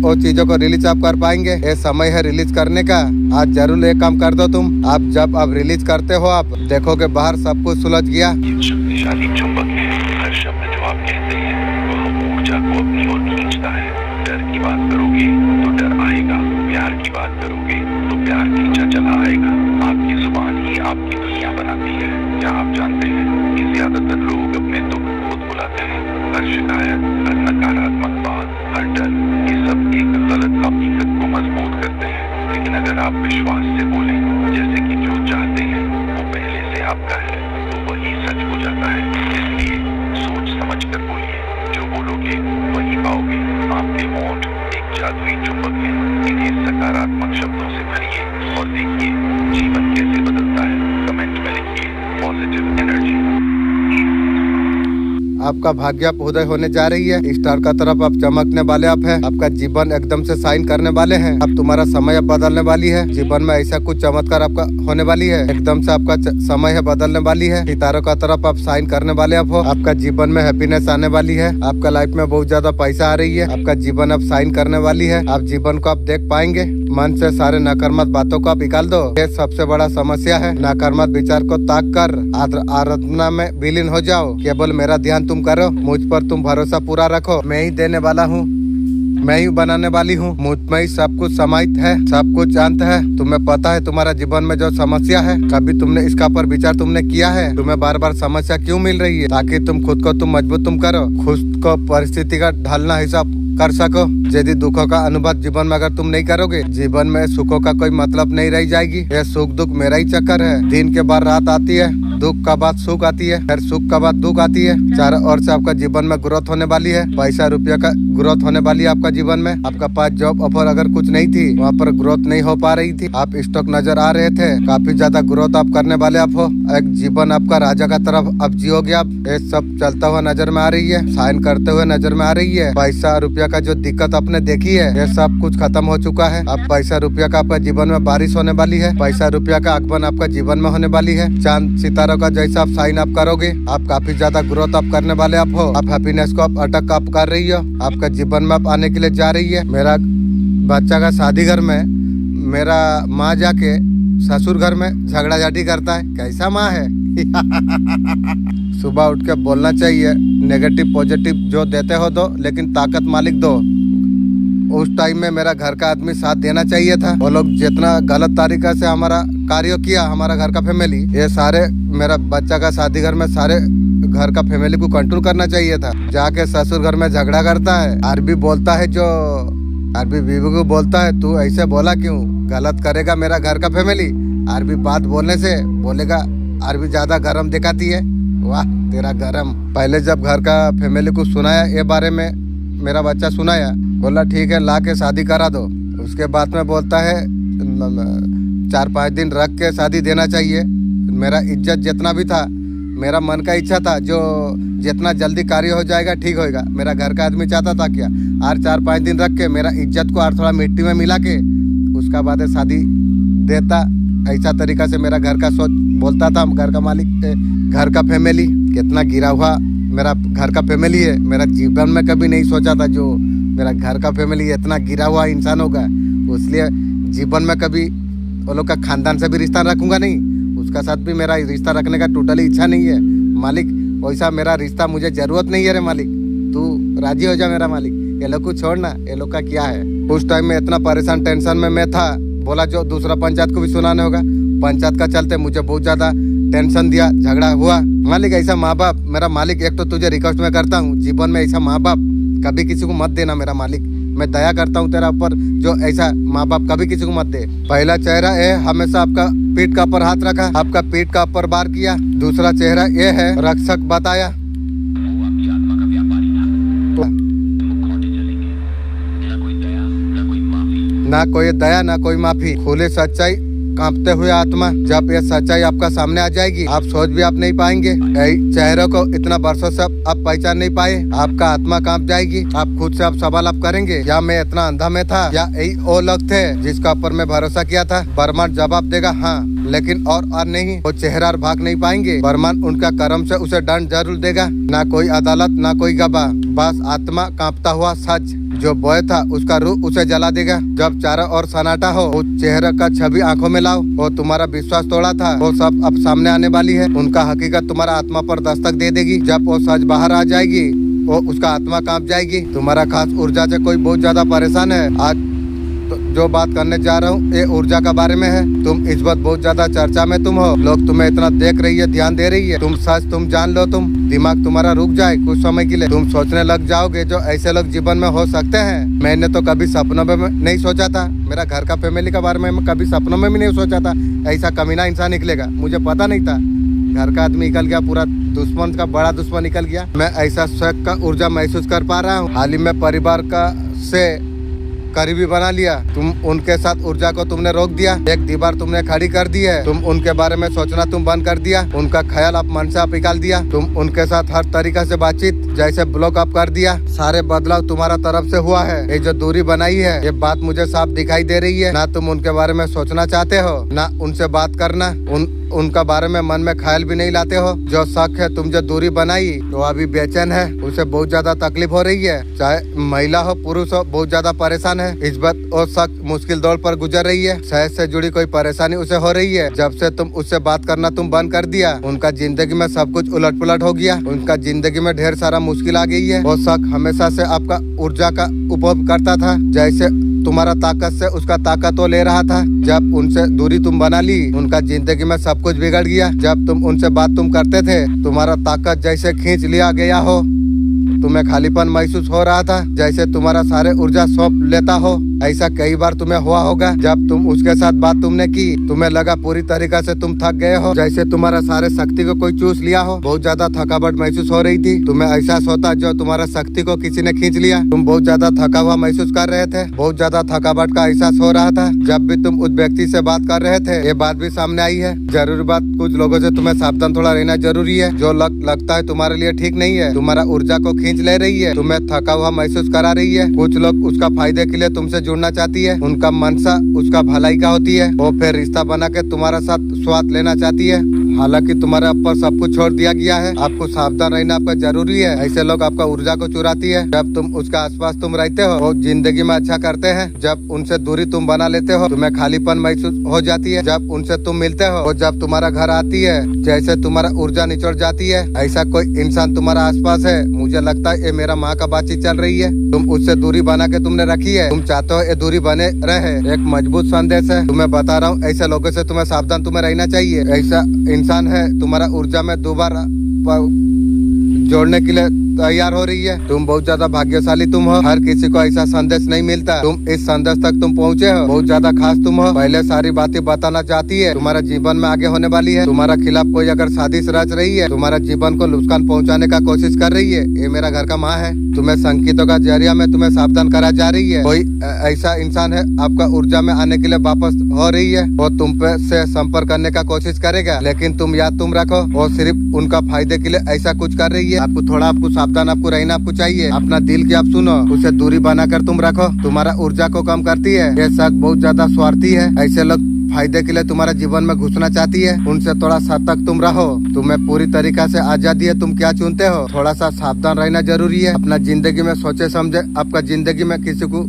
S1: वो चीजों को रिलीज आप कर पाएंगे। ये समय है रिलीज करने का। आज जरूर एक काम कर दो तुम। आप जब आप रिलीज करते हो आप देखोगे बाहर सब कुछ सुलझ गया।
S2: शक्तिशाली चुंबक है। हर शब्द जो आप कहते हैं वह ऊर्जा को अपनी ओर खींचता है। डर की बात करोगे तो डर आएगा, प्यार की बात करोगे तो प्यार खींचा चला आएगा। आपकी जुबान ही आपकी दुनिया बनाती है। क्या आप जानते हैं कि ज्यादातर लोग अपने दुख खुद बुलाते हैं? हर शिकायत, हर नकारात्मक बात, हर डर, ये सब एक गलत हकीकत को मजबूत करते हैं। लेकिन अगर आप विश्वास से बोलें, जैसे कि जो चाहते हैं वो पहले से आपका है, तो वही सच हो जाता है। इसलिए सोच समझ कर बोलिए, जो बोलोगे वही पाओगे। आपके होंठ एक जादुई चुंबक है, इन्हें सकारात्मक शब्दों से भरिए और देखिए जीवन कैसे बदलता है। कमेंट में लिखिए पॉजिटिव एनर्जी।
S1: आपका भाग्य आप उदय होने जा रही है। स्टार का तरफ आप चमकने वाले आप है। आपका जीवन एकदम से साइन करने वाले हैं। अब तुम्हारा समय अब बदलने वाली है। जीवन में ऐसा कुछ चमत्कार आपका होने वाली है। एकदम से आपका समय है बदलने वाली है। सितारों का तरफ आप साइन करने वाले आप हो। आपका जीवन में हैप्पीनेस आने वाली है। आपका लाइफ में बहुत ज्यादा पैसा आ रही है। आपका जीवन अब साइन करने वाली है। आप जीवन को आप देख पाएंगे। मन से सारे नकारात्मक बातों को आप निकाल दो। ये सबसे बड़ा समस्या है। नकारात्मक विचार को ताक कर आराधना में विलीन हो जाओ। केवल मेरा ध्यान तुम करो, मुझ पर तुम भरोसा पूरा रखो। मैं ही देने वाला हूँ, मैं ही बनाने वाली हूँ। मुझ में ही सब कुछ समाहित है, सब कुछ अंत है। तुम्हें पता है तुम्हारा जीवन में जो समस्या है, कभी तुमने इसका पर विचार तुमने किया है? तुम्हें बार बार समस्या क्यों मिल रही है? ताकि तुम खुद को तुम मजबूत तुम करो, खुद को परिस्थिति का ढलना हिसाब कर सको। यदि दुखों का अनुभव जीवन में अगर तुम नहीं करोगे, जीवन में सुखों का कोई मतलब नहीं रह जाएगी। ये सुख दुख मेरा ही चक्कर है। दिन के बाद रात आती है, दुख का बाद सुख आती है, फिर सुख का बाद दुख आती है। चारों ओर से आपका जीवन में ग्रोथ होने वाली है। पैसा रुपया का ग्रोथ होने वाली है आपका जीवन में। आपका पास जॉब ऑफर अगर कुछ नहीं थी, वहाँ पर ग्रोथ नहीं हो पा रही थी, आप स्टॉक नजर आ रहे थे, काफी ज्यादा ग्रोथ आप करने वाले आप हो। एक जीवन आपका राजा का तरफ अब जियोगे आप। ये सब चलता हुआ नजर में आ रही है, साइन करते हुए नजर में आ रही है। पैसा रुपया का जो दिक्कत आपने देखी है, ये सब कुछ खत्म हो चुका है। अब पैसा रुपया का आपका जीवन में बारिश होने वाली है। पैसा रुपया का आगमन आपका जीवन में होने वाली है। चांद सितारों का जैसा आप साइन आप करोगे, आप काफी ज्यादा ग्रोथ आप करने वाले आप हो। आप हैप्पीनेस को आप अटक आप कर रही हो। आपका जीवन में आप आने के लिए जा रही है। मेरा बच्चा का शादी घर में मेरा माँ जाके ससुर घर में झगड़ा झाटी करता है। कैसा माँ है? सुबह उठ के बोलना चाहिए, नेगेटिव पॉजिटिव जो देते हो दो, लेकिन ताकत मालिक दो। उस टाइम में मेरा घर का आदमी साथ देना चाहिए था। वो लोग जितना गलत तरीका से हमारा कार्य किया, हमारा घर का फैमिली, ये सारे मेरा बच्चा का शादी घर में सारे घर का फैमिली को कंट्रोल करना चाहिए था। जाके ससुर घर में झगड़ा करता है। अरबी बोलता है, जो अरबी बीवी को बोलता है, तू ऐसे बोला क्यों? गलत करेगा मेरा घर का फैमिली। अरबी बात बोलने से बोलेगा अरबी ज्यादा गरम दिखाती है। वाह तेरा गरम। पहले जब घर का फैमिली को सुनाया ये बारे में, मेरा बच्चा सुनाया, बोला ठीक है ला के शादी करा दो। उसके बाद में बोलता है 4-5 दिन रख के शादी देना चाहिए। मेरा इज्जत जितना भी था, मेरा मन का इच्छा था, जो जितना जल्दी कार्य हो जाएगा ठीक होएगा। मेरा घर का आदमी चाहता था क्या, और 4-5 दिन रख के मेरा इज्जत को और थोड़ा मिट्टी में मिला के उसका बाद शादी देता। ऐसा तरीका से मेरा घर का सोच बोलता था। घर का मालिक, घर का फैमिली कितना गिरा हुआ मेरा घर का फैमिली है। मेरा जीवन में कभी नहीं सोचा था जो मेरा घर का फैमिली इतना गिरा हुआ इंसान होगा। इसलिए जीवन में कभी वो लोग का खानदान से भी रिश्ता रखूंगा नहीं। उसका साथ भी मेरा रिश्ता रखने का टोटली इच्छा नहीं है। मालिक वैसा मेरा रिश्ता मुझे जरूरत नहीं है रे मालिक, तू राजी हो जा मेरा मालिक। ये लोग को छोड़ना, ये लोग का क्या है। उस टाइम में इतना परेशान टेंशन में मैं था। बोला जो दूसरा पंचायत को भी सुनाने होगा। पंचायत का चलते मुझे बहुत ज्यादा टेंशन दिया, झगड़ा हुआ। मालिक ऐसा माँ बाप, मेरा मालिक एक तो तुझे रिक्वेस्ट में करता हूँ, जीवन में ऐसा माँ बाप कभी किसी को मत देना मेरा मालिक। मैं दया करता हूँ तेरा ऊपर, जो ऐसा माँ बाप कभी किसी को मत दे। पहला चेहरा है हमेशा आपका पीठ का ऊपर हाथ रखा, आपका पीठ का ऊपर बार किया। दूसरा चेहरा ये है रक्षक बताया। ना कोई दया ना कोई माफी, खुले सच्चाई कांपते हुए आत्मा। जब ये सच्चाई आपका सामने आ जाएगी, आप सोच भी आप नहीं पाएंगे। चेहरों को इतना वर्षों से आप पहचान नहीं पाए, आपका आत्मा कांप जाएगी। आप खुद से आप सवाल आप करेंगे, या मैं इतना अंधा में था, या यही वो लोग थे जिसका ऊपर मैं भरोसा किया था। ब्रह्मांड जवाब देगा हाँ, लेकिन और नहीं। वो चेहरा भाग नहीं पाएंगे। ब्रह्मांड उनका कर्म से उसे दंड जरूर देगा। ना कोई अदालत ना कोई गवाह, बस आत्मा कांपता हुआ सच। जो बॉय था उसका रूह उसे जला देगा। जब चारों ओर सन्नाटा हो, उस चेहरे का छवि आंखों में लाओ। वो तुम्हारा विश्वास तोड़ा था, वो सब अब सामने आने वाली है। उनका हकीकत तुम्हारा आत्मा पर दस्तक दे देगी। जब वो सच बाहर आ जाएगी, वो उसका आत्मा कांप जाएगी। तुम्हारा खास ऊर्जा से कोई बहुत ज्यादा परेशान है आज, तो जो बात करने जा रहा हूँ ये ऊर्जा के बारे में है। तुम इस वक्त बहुत ज्यादा चर्चा में तुम हो, लोग तुम्हें इतना देख रही है, ध्यान दे रही है। तुम सच तुम जान लो, तुम दिमाग तुम्हारा रुक जाए कुछ समय के लिए, तुम सोचने लग जाओगे जो ऐसे लोग जीवन में हो सकते हैं। मैंने तो कभी सपनों में नहीं सोचा था, मेरा घर का फैमिली के बारे में मैं कभी सपनों में भी नहीं सोचा था ऐसा कमीना इंसान निकलेगा। मुझे पता नहीं था, घर का आदमी निकल गया, पूरा दुश्मन का बड़ा दुश्मन निकल गया। मैं ऐसा शक का ऊर्जा महसूस कर पा रहा हूँ। हाल ही में परिवार का से करीबी बना लिया, तुम उनके साथ ऊर्जा को तुमने रोक दिया, एक दीवार तुमने खड़ी कर दी है। तुम उनके बारे में सोचना तुम बंद कर दिया, उनका ख्याल आप मन से आप निकाल दिया। तुम उनके साथ हर तरीका से बातचीत जैसे ब्लॉक अप कर दिया। सारे बदलाव तुम्हारा तरफ से हुआ है। ये जो दूरी बनाई है ये बात मुझे साफ दिखाई दे रही है। ना तुम उनके बारे में सोचना चाहते हो, ना उनसे बात करना, उनका बारे में मन में ख्याल भी नहीं लाते हो। जो शक है तुम जो दूरी बनाई वो अभी बेचैन है, उसे बहुत ज्यादा तकलीफ हो रही है। चाहे महिला हो पुरुष हो, बहुत ज्यादा परेशान है। इस बात और शक मुश्किल दौर पर गुजर रही है। शहर से जुड़ी कोई परेशानी उसे हो रही है। जब से तुम उससे बात करना तुम बंद कर दिया, उनका जिंदगी में सब कुछ उलट पुलट हो गया। उनका जिंदगी में ढेर सारा मुश्किल आ गई है। वो शक हमेशा से आपका ऊर्जा का उपभोग करता था, जैसे तुम्हारा ताकत से उसका ताकत वो ले रहा था। जब उनसे दूरी तुम बना ली, उनका जिंदगी में सब कुछ बिगड़ गया। जब तुम उनसे बात तुम करते थे, तुम्हारा ताकत जैसे खींच लिया गया हो। तुम्हें खालीपन महसूस हो रहा था, जैसे तुम्हारा सारे ऊर्जा सौंप लेता हो। ऐसा कई बार तुम्हें हुआ होगा। जब तुम उसके साथ बात तुमने की, तुम्हें लगा पूरी तरीका से तुम थक गए हो, जैसे तुम्हारा सारे शक्ति को कोई चूस लिया हो। बहुत ज्यादा थकावट महसूस हो रही थी। तुम्हें एहसास होता जो तुम्हारा शक्ति को किसी ने खींच लिया। तुम बहुत ज्यादा थका हुआ महसूस कर रहे थे, बहुत ज्यादा थकावट का एहसास हो रहा था। जब भी तुम उस व्यक्ति से बात कर रहे थे, ये बात भी सामने आई है। जरूरी बात, कुछ लोगों से तुम्हें सावधान थोड़ा रहना जरूरी है। जो लगता है तुम्हारे लिए ठीक नहीं है, तुम्हारा ऊर्जा को खींच ले रही है, तुम्हें थका हुआ महसूस करा रही है। कुछ लोग उसका फायदे के लिए तुमसे जुड़ना चाहती है, उनका मनसा उसका भलाई का होती है। वो फिर रिश्ता बना के तुम्हारा साथ स्वाद लेना चाहती है। हालांकि तुम्हारे ऊपर सब कुछ छोड़ दिया गया है। आपको सावधान रहना आपका जरूरी है। ऐसे लोग आपका ऊर्जा को चुराती है। जब तुम उसका आसपास तुम रहते हो, वो जिंदगी में अच्छा करते हैं। जब उनसे दूरी तुम बना लेते हो, तुम्हें खालीपन महसूस हो जाती है। जब उनसे तुम मिलते हो, और जब तुम्हारा घर आती है, जैसे तुम्हारा ऊर्जा निचोड़ जाती है। ऐसा कोई इंसान तुम्हारा आसपास है, मुझे लगता है ये मेरा माँ का बातचीत चल रही है। तुम उससे दूरी बना के तुमने रखी है। तुम चाहते हो ये दूरी बने रहे। एक मजबूत संदेश है, तुम्हें बता रहा हूँ। ऐसे लोगों से तुम्हें सावधान तुम्हें रहना चाहिए। ऐसा इंसान है तुम्हारा ऊर्जा में दोबारा जोड़ने के लिए तैयार हो रही है। तुम बहुत ज्यादा भाग्यशाली तुम हो। हर किसी को ऐसा संदेश नहीं मिलता। तुम इस संदेश तक तुम पहुँचे हो, बहुत ज्यादा खास तुम हो। पहले सारी बातें बताना चाहती है, तुम्हारा जीवन में आगे होने वाली है। तुम्हारा खिलाफ कोई अगर साजिश रच रही है, तुम्हारा जीवन को नुकसान पहुँचाने का कोशिश कर रही है, ये मेरा घर का माँ है। तुम्हें संकेतों का जरिया में तुम्हें सावधान करा जा रही है। कोई ऐसा इंसान है आपका ऊर्जा में आने के लिए वापस हो रही है। वो तुम पे से संपर्क करने का कोशिश करेगा, लेकिन तुम याद तुम रखो, वो सिर्फ उनका फायदे के लिए ऐसा कुछ कर रही है। आपको सावधान आपको रहना आपको चाहिए। अपना दिल की आप सुनो, उसे दूरी बनाकर तुम रखो। तुम्हारा ऊर्जा को कम करती है। ये शक बहुत ज्यादा स्वार्थी है। ऐसे लोग फायदे के लिए तुम्हारा जीवन में घुसना चाहती है। उनसे थोड़ा सतर्क तुम रहो। तुम्हें पूरी तरीका से आजादी है, तुम क्या चुनते हो। थोड़ा सा सावधान रहना जरूरी है। अपना जिंदगी में सोचे समझे, आपका जिंदगी में किसी को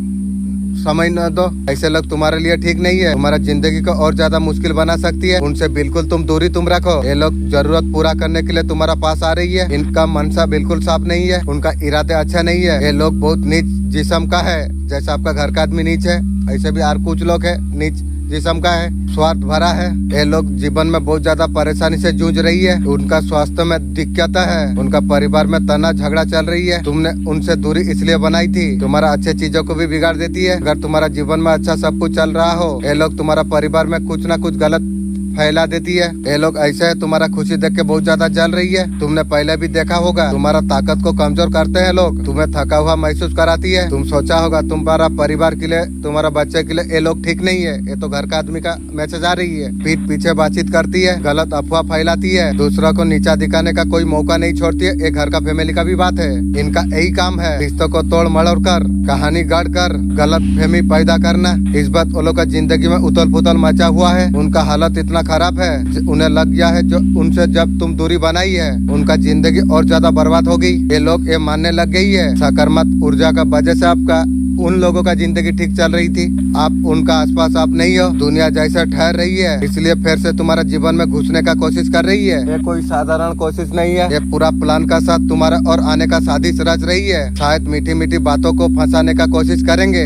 S1: समय न दो। ऐसे लोग तुम्हारे लिए ठीक नहीं है, तुम्हारा जिंदगी को और ज्यादा मुश्किल बना सकती है। उनसे बिल्कुल तुम दूरी तुम रखो। ये लोग जरूरत पूरा करने के लिए तुम्हारा पास आ रही है। इनका मनसा बिल्कुल साफ नहीं है, उनका इरादे अच्छा नहीं है। ये लोग बहुत नीच जिस्म का है, जैसे आपका घर का आदमी नीच है, ऐसे भी और कुछ लोग है नीच जिस्म का है, स्वार्थ भरा है। ये लोग जीवन में बहुत ज्यादा परेशानी से जूझ रही है। उनका स्वास्थ्य में दिक्कत है, उनका परिवार में तना झगड़ा चल रही है। तुमने उनसे दूरी इसलिए बनाई थी, तुम्हारा अच्छे चीजों को भी बिगाड़ देती है। अगर तुम्हारा जीवन में अच्छा सब कुछ चल रहा हो, ये लोग तुम्हारा परिवार में कुछ ना कुछ गलत फैला देती है। ये लोग ऐसे है, तुम्हारा खुशी देख के बहुत ज्यादा जल रही है। तुमने पहले भी देखा होगा, तुम्हारा ताकत को कमजोर करते हैं लोग। तुम्हें थका हुआ महसूस कराती है। तुम सोचा होगा तुम्हारा परिवार के लिए, तुम्हारा बच्चे के लिए ये लोग ठीक नहीं है। ये तो घर का आदमी का मैसेज आ रही है। पीठ पीछे बातचीत करती है, गलत अफवाह फैलाती है, दूसरों को नीचा दिखाने का कोई मौका नहीं छोड़ती है। ये घर का फैमिली का भी बात है। इनका यही काम है, रिश्तों को तोड़ मड़ोड़ कर, कहानी गढ़ कर गलत फहमी पैदा करना। इस बात वो लोग का जिंदगी में उथल पुथल मचा हुआ है। उनका हालत इतना खराब है, उन्हें लग गया है जो उनसे जब तुम दूरी बनाई है, उनका जिंदगी और ज्यादा बर्बाद हो गई। ये लोग ये मानने लग गई है सकारात्मक ऊर्जा का वजह से आपका उन लोगों का जिंदगी ठीक चल रही थी। आप उनका आसपास आप नहीं हो, दुनिया जैसे ठहर रही है, इसलिए फिर से तुम्हारा जीवन में घुसने का कोशिश कर रही है। ये कोई साधारण कोशिश नहीं है, ये पूरा प्लान का साथ तुम्हारा और आने का साजिश रच रही है। शायद मीठी मीठी बातों को फंसाने का कोशिश करेंगे,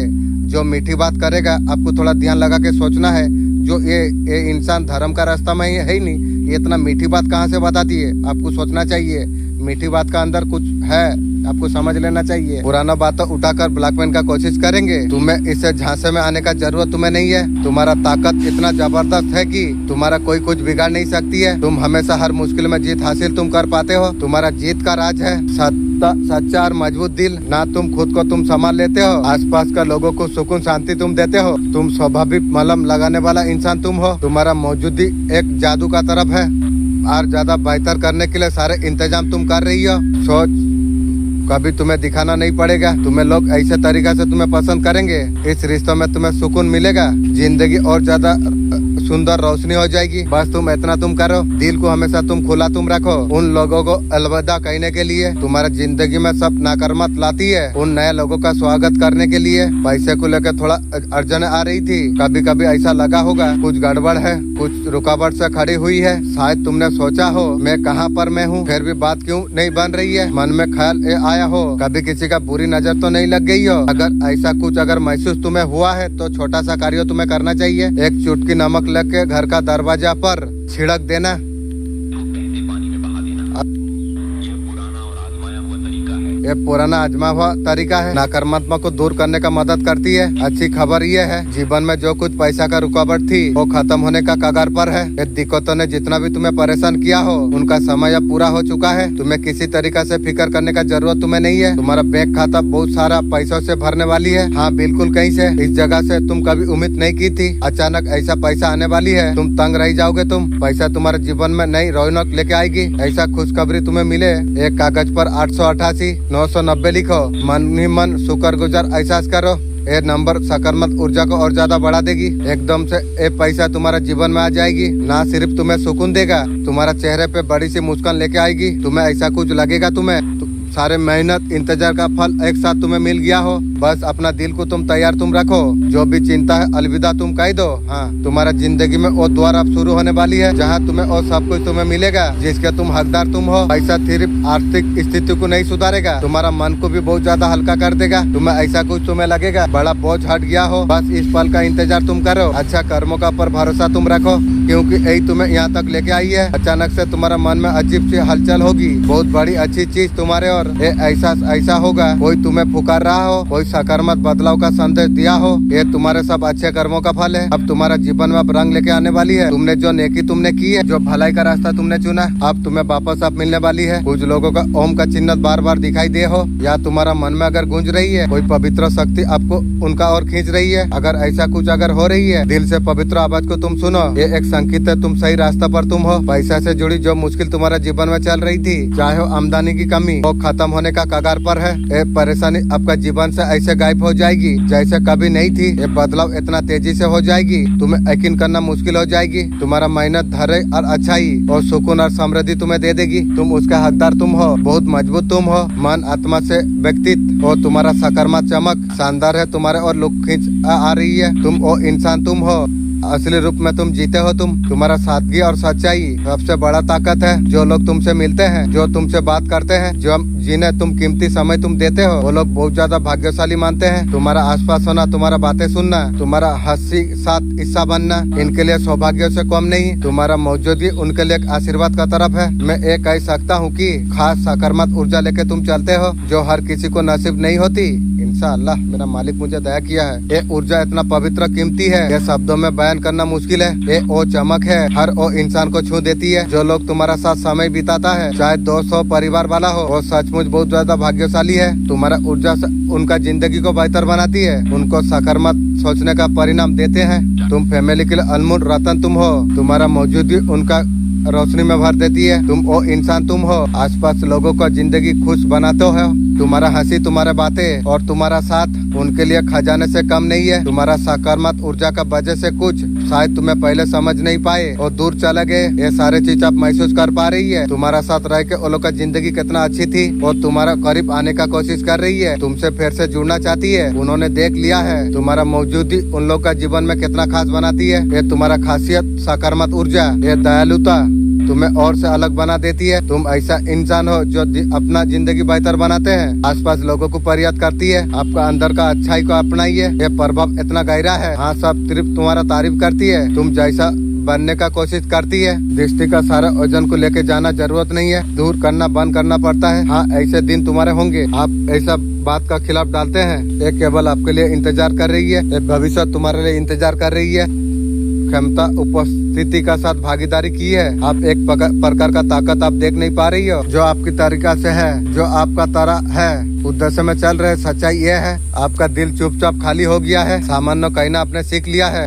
S1: जो मीठी बात करेगा आपको थोड़ा ध्यान लगा के सोचना है। जो ये इंसान धर्म का रास्ता में है ही नहीं, ये इतना मीठी बात कहाँ से बताती है? आपको सोचना चाहिए, मीठी बात का अंदर कुछ है, आपको समझ लेना चाहिए। पुराना बात उठाकर ब्लैकमेल का कोशिश करेंगे, तुम्हें इससे झांसे में आने का जरूरत तुम्हें नहीं है। तुम्हारा ताकत इतना जबरदस्त है कि तुम्हारा कोई कुछ बिगाड़ नहीं सकती है। तुम हमेशा हर मुश्किल में जीत हासिल तुम कर पाते हो। तुम्हारा जीत का राज है सच्चा और मजबूत दिल। ना तुम खुद को तुम संभाल लेते हो, आसपास का लोगों को सुकून शांति तुम देते हो। तुम स्वाभाविक मलहम लगाने वाला इंसान तुम हो। तुम्हारा मौजूदी एक जादू का तरफ है। और ज्यादा बेहतर करने के लिए सारे इंतजाम तुम कर रही हो। सोच, कभी तुम्हें दिखाना नहीं पड़ेगा। तुम्हें लोग ऐसे तरीका से तुम्हें पसंद करेंगे। इस रिश्तों में तुम्हें सुकून मिलेगा, जिंदगी और ज्यादा सुंदर रोशनी हो जाएगी। बस तुम इतना तुम करो, दिल को हमेशा तुम खुला तुम रखो। उन लोगों को अलविदा कहने के लिए तुम्हारा जिंदगी में सब नाकर्मत लाती है। उन नए लोगों का स्वागत करने के लिए पैसे को लेकर थोड़ा अड़चन आ रही थी। कभी कभी ऐसा लगा होगा कुछ गड़बड़ है, कुछ रुकावट से खड़ी हुई है। शायद तुमने सोचा हो मैं कहाँ पर मैं हूँ, फिर भी बात क्यों नहीं बन रही है। मन में ख्याल आया हो, कभी किसी का बुरी नजर तो नहीं लग गई हो। अगर ऐसा कुछ अगर महसूस तुम्हें हुआ है तो छोटा सा कार्य तुम्हें करना चाहिए। एक चुटकी नमक लेके घर का दरवाजा पर छिड़क देना। ये पुराना आजमा हुआ तरीका है, नकारात्मक को दूर करने का मदद करती है। अच्छी खबर ये है, जीवन में जो कुछ पैसा का रुकावट थी वो खत्म होने का कगार पर है। ये दिक्कतों ने जितना भी तुम्हें परेशान किया हो उनका समय अब पूरा हो चुका है। तुम्हें किसी तरीका से फिक्र करने का जरूरत तुम्हें नहीं है। तुम्हारा बैंक खाता बहुत सारा पैसों से भरने वाली है। हाँ बिल्कुल, कहीं से इस जगह से तुम कभी उम्मीद नहीं की थी। अचानक ऐसा पैसा आने वाली है, तुम तंग रह जाओगे। तुम पैसा तुम्हारे जीवन में नई रौनक लेके आएगी। ऐसा खुशखबरी तुम्हें मिले, एक कागज पर 888 990 लिखो। मन ही मन शुक्रगुजार एहसास करो। ये नंबर सकारात्मक ऊर्जा को और ज्यादा बढ़ा देगी। एकदम से ये पैसा तुम्हारा जीवन में आ जाएगी। ना सिर्फ तुम्हें सुकून देगा, तुम्हारा चेहरे पे बड़ी सी मुस्कान लेके आएगी। तुम्हें ऐसा कुछ लगेगा तुम्हें सारे मेहनत इंतजार का फल एक साथ तुम्हें मिल गया हो। बस अपना दिल को तुम तैयार तुम रखो। जो भी चिंता है अलविदा तुम कह दो। हाँ, तुम्हारा जिंदगी में वो द्वार अब शुरू होने वाली है जहाँ तुम्हें और सब कुछ तुम्हें मिलेगा जिसके तुम हकदार तुम हो। पैसा सिर्फ आर्थिक स्थिति को नहीं सुधारेगा, तुम्हारा मन को भी बहुत ज्यादा हल्का कर देगा। तुम्हें ऐसा कुछ तुम्हें लगेगा बड़ा बोझ हट गया हो। बस इस पल का इंतजार तुम करो। अच्छा कर्मों का पर भरोसा तुम रखो, क्योंकि यही तुम्हें यहाँ तक लेके आई है। अचानक से तुम्हारा मन में अजीब सी हलचल होगी। बहुत बड़ी अच्छी चीज तुम्हारे और ऐसा होगा। कोई तुम्हें पुकार रहा हो, कोई सकारात्मक बदलाव का संदेश दिया हो। ये तुम्हारे सब अच्छे कर्मों का फल है। अब तुम्हारा जीवन में अब रंग लेके आने वाली है। तुमने जो नेकी तुमने की है, जो भलाई का रास्ता तुमने चुना, अब तुम्हें वापस अब मिलने वाली है। कुछ लोगों का ओम का चिन्ह बार बार दिखाई दे हो, या तुम्हारा मन में अगर गूंज रही है, कोई पवित्र शक्ति आपको उनका और खींच रही है। अगर ऐसा कुछ अगर हो रही है, दिल से पवित्र आवाज को तुम सुनो। ये एक संकेत है तुम सही रास्ता पर तुम हो। पैसा से जुड़ी जो मुश्किल तुम्हारा जीवन में चल रही थी, चाहे हो आमदनी की कमी, वो खत्म होने का कगार पर है। ये परेशानी आपका जीवन से ऐसे गायब हो जाएगी जैसे कभी नहीं थी। ये बदलाव इतना तेजी से हो जाएगी तुम्हें यकीन करना मुश्किल हो जाएगी। तुम्हारा मेहनत, धैर्य और अच्छाई और सुकून और समृद्धि तुम्हें दे देगी। तुम उसका हकदार तुम हो। बहुत मजबूत तुम हो, मन आत्मा से व्यक्तित्व और तुम्हारा सकारात्मक चमक शानदार है। तुम्हारे और लुक खींच आ रही है। तुम वो इंसान तुम हो, असली रूप में तुम जीते हो। तुम्हारा सादगी और सच्चाई सबसे बड़ा ताकत है। जो लोग तुमसे मिलते हैं, जो तुमसे बात करते हैं, जो जिन्हें तुम कीमती समय तुम देते हो, वो लोग बहुत ज्यादा भाग्यशाली मानते हैं। तुम्हारा आसपास होना, तुम्हारा बातें सुनना, तुम्हारा हंसी साथ हिस्सा बनना, इनके लिए सौभाग्य से कम नहीं। तुम्हारा मौजूदगी उनके लिए एक आशीर्वाद का तरफ है। मैं ये कह सकता हूँ कि खास सकारात्मक ऊर्जा लेके तुम चलते हो, जो हर किसी को नसीब नहीं होती। इंशाअल्लाह मेरा मालिक मुझे दया किया है। ये ऊर्जा इतना पवित्र कीमती है, ये शब्दों में बयान करना मुश्किल है। ये वो चमक है, हर वो इंसान को छू देती है। जो लोग तुम्हारा साथ समय बिताता है, चाहे दोस्त हो, परिवार वाला हो, वो सचमुच बहुत ज्यादा भाग्यशाली है। तुम्हारा ऊर्जा उनका जिंदगी को बेहतर बनाती है, उनको सकारात्मक सोचने का परिणाम देते हैं। तुम फैमिली के लिए अनमोल रतन तुम हो। तुम्हारा मौजूदगी उनका रोशनी में भर देती है। तुम वो इंसान तुम हो, आसपास लोगों को जिंदगी खुश बनाते हो। तुम्हारा हंसी, तुम्हारे बातें और तुम्हारा साथ उनके लिए खजाने से कम नहीं है। तुम्हारा सकारात्मक ऊर्जा का वजह से कुछ शायद तुम्हें पहले समझ नहीं पाए और दूर चले गए, ये सारे चीज आप महसूस कर पा रही है। तुम्हारा साथ रह के वो लोग का जिंदगी कितना अच्छी थी और तुम्हारा करीब आने का कोशिश कर रही है, तुमसे फिर से जुड़ना चाहती है। उन्होंने देख लिया है तुम्हारा मौजूदगी उन लोग का जीवन में कितना खास बनाती है। ये तुम्हारा खासियत, सकारात्मक ऊर्जा, ये दयालुता तुम्हें और से अलग बना देती है। तुम ऐसा इंसान हो जो अपना जिंदगी बेहतर बनाते हैं, आसपास लोगों को परियत करती है, आपका अंदर का अच्छाई को अपनाइए। ये प्रभाव इतना गहरा है, हाँ सब सिर्फ तुम्हारा तारीफ करती है। तुम जैसा बनने का कोशिश करती है। दृष्टि का सारा वजन को लेके जाना जरूरत नहीं है, दूर करना बंद करना पड़ता है। हाँ ऐसे दिन तुम्हारे होंगे, आप ऐसा बात का खिलाफ डालते हैं। ये केवल आपके लिए इंतजार कर रही है, ये भविष्य तुम्हारे लिए इंतजार कर रही है। क्षमता उपस्थिति का साथ भागीदारी की है। आप एक प्रकार का ताकत आप देख नहीं पा रही हो, जो आपकी तरीका से है, जो आपका तरह है, उद्देश्य में चल रहे। सच्चाई ये है, आपका दिल चुपचाप खाली हो गया है। सामान्य कहना आपने सीख लिया है।